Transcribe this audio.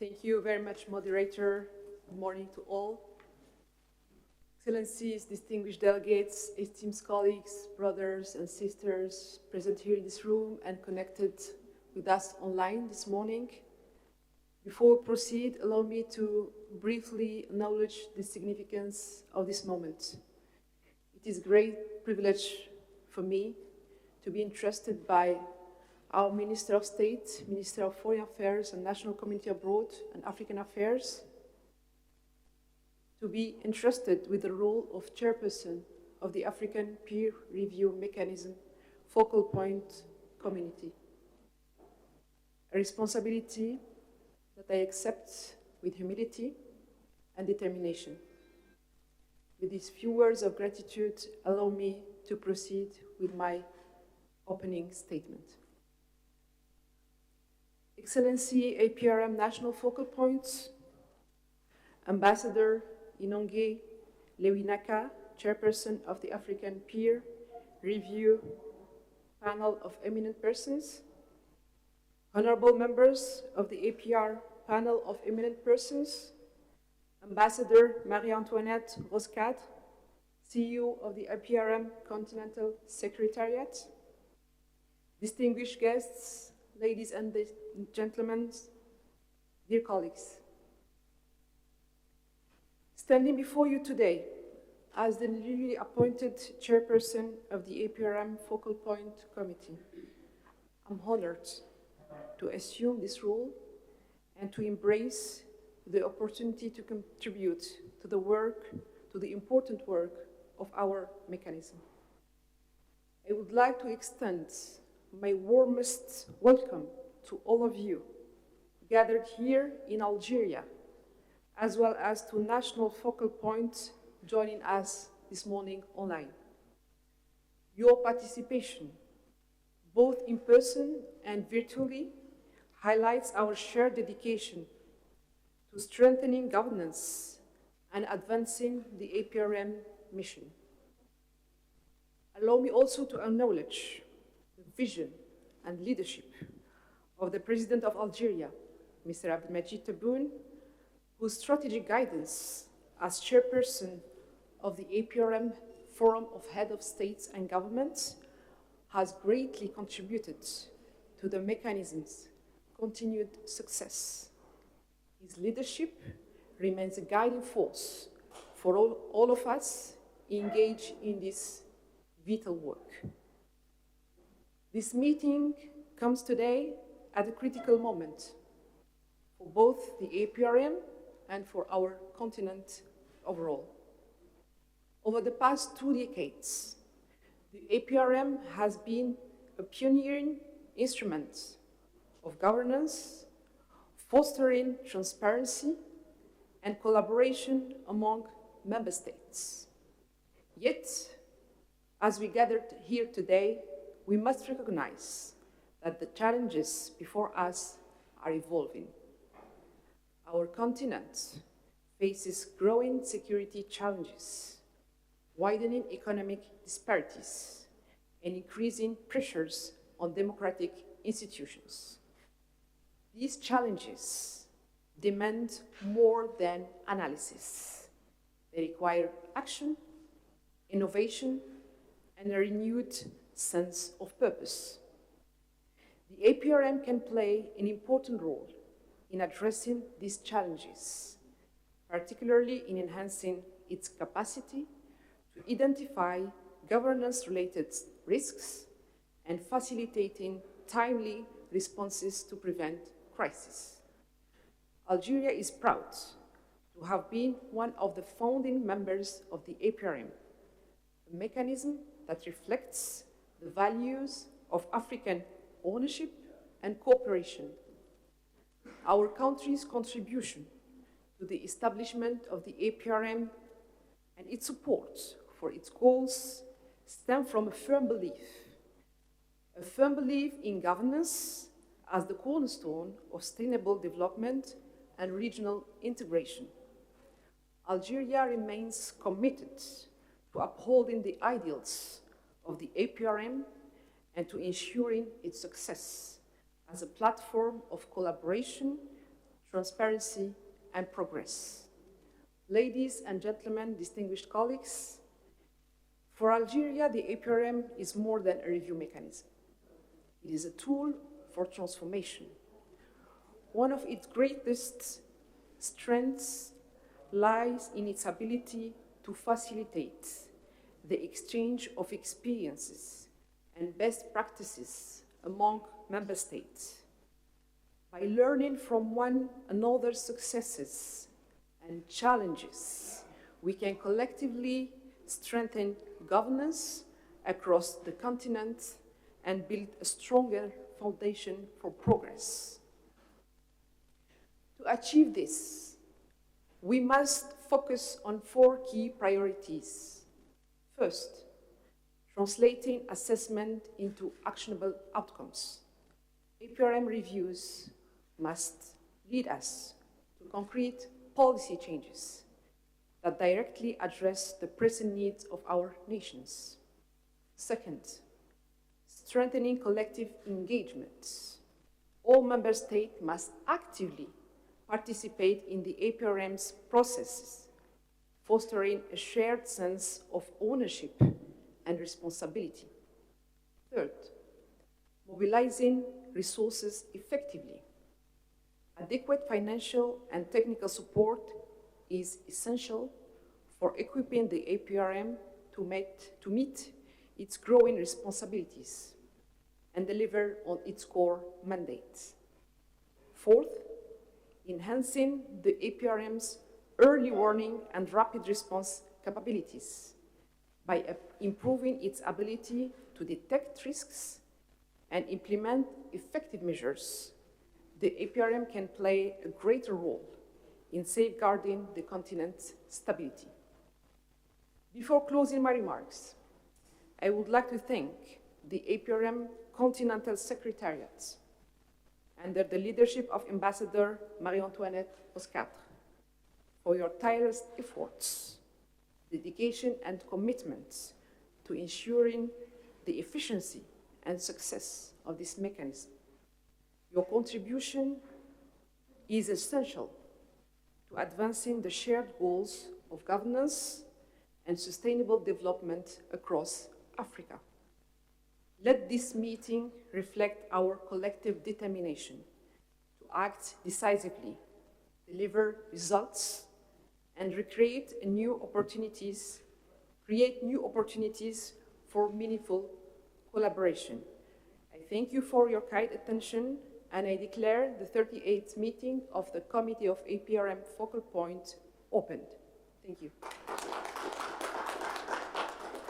Thank you very much, moderator. Good morning to all. Excellencies, distinguished delegates, esteemed colleagues, brothers and sisters present here in this room and connected with us online this morning. Before we proceed, allow me to briefly acknowledge the significance of this moment. It is a great privilege for me to be entrusted by our Minister of State, Minister of Foreign Affairs and National Community Abroad and African Affairs, to be entrusted with the role of chairperson of the African Peer Review Mechanism Focal Point Community. A responsibility that I accept with humility and determination. With these few words of gratitude, allow me to proceed with my opening statement. Excellency APRM National Focal Points, Ambassador Inonge Lewinaka, Chairperson of the African Peer Review Panel of Eminent Persons, Honorable members of the APR Panel of Eminent Persons, Ambassador Marie-Antoinette Roscade, CEO of the APRM Continental Secretariat, distinguished guests, ladies and gentlemen, dear colleagues. Standing before you today as the newly appointed chairperson of the APRM Focal Point Committee, I'm honored to assume this role and to embrace the opportunity to contribute to the work, to the important work of our mechanism. I would like to extend my warmest welcome to all of you gathered here in Algeria, as well as to national focal points joining us this morning online. Your participation, both in person and virtually, highlights our shared dedication to strengthening governance and advancing the APRM mission. Allow me also to acknowledge the vision and leadership of the President of Algeria, Mr. Abdelmajid Tebboune, whose strategic guidance as chairperson of the APRM Forum of Heads of States and Governments has greatly contributed to the mechanism's continued success. His leadership remains a guiding force for all of us engaged in this vital work. This meeting comes today at a critical moment for both the APRM and for our continent overall. Over the past 2 decades, the APRM has been a pioneering instrument of governance, fostering transparency and collaboration among member states. Yet, as we gathered here today, we must recognize that the challenges before us are evolving. Our continent faces growing security challenges, widening economic disparities, and increasing pressures on democratic institutions. These challenges demand more than analysis. They require action, innovation, and a renewed sense of purpose. The APRM can play an important role in addressing these challenges, particularly in enhancing its capacity to identify governance-related risks and facilitating timely responses to prevent crisis. Algeria is proud to have been one of the founding members of the APRM, a mechanism that reflects the values of African ownership and cooperation. Our country's contribution to the establishment of the APRM and its support for its goals stem from a firm belief in governance as the cornerstone of sustainable development and regional integration. Algeria remains committed to upholding the ideals of the APRM and to ensuring its success as a platform of collaboration, transparency, and progress. Ladies and gentlemen, distinguished colleagues, for Algeria, the APRM is more than a review mechanism. It is a tool for transformation. One of its greatest strengths lies in its ability to facilitate the exchange of experiences and best practices among member states. By learning from one another's successes and challenges, we can collectively strengthen governance across the continent and build a stronger foundation for progress. To achieve this, we must focus on 4 key priorities. First, translating assessment into actionable outcomes. APRM reviews must lead us to concrete policy changes that directly address the present needs of our nations. Second, strengthening collective engagement. All member states must actively participate in the APRM's processes, fostering a shared sense of ownership and responsibility. Third, mobilizing resources effectively. Adequate financial and technical support is essential for equipping the APRM to meet its growing responsibilities and deliver on its core mandates. Fourth, enhancing the APRM's early warning and rapid response capabilities by improving its ability to detect risks and implement effective measures. The APRM can play a greater role in safeguarding the continent's stability. Before closing my remarks, I would like to thank the APRM Continental Secretariat under the leadership of Ambassador Marie-Antoinette Boscatre for your tireless efforts, dedication, and commitment to ensuring the efficiency and success of this mechanism. Your contribution is essential to advancing the shared goals of governance and sustainable development across Africa. Let this meeting reflect our collective determination to act decisively, deliver results, and create new opportunities for meaningful collaboration. I thank you for your kind attention, and I declare the 38th meeting of the Committee of APRM Focal Point opened. Thank you.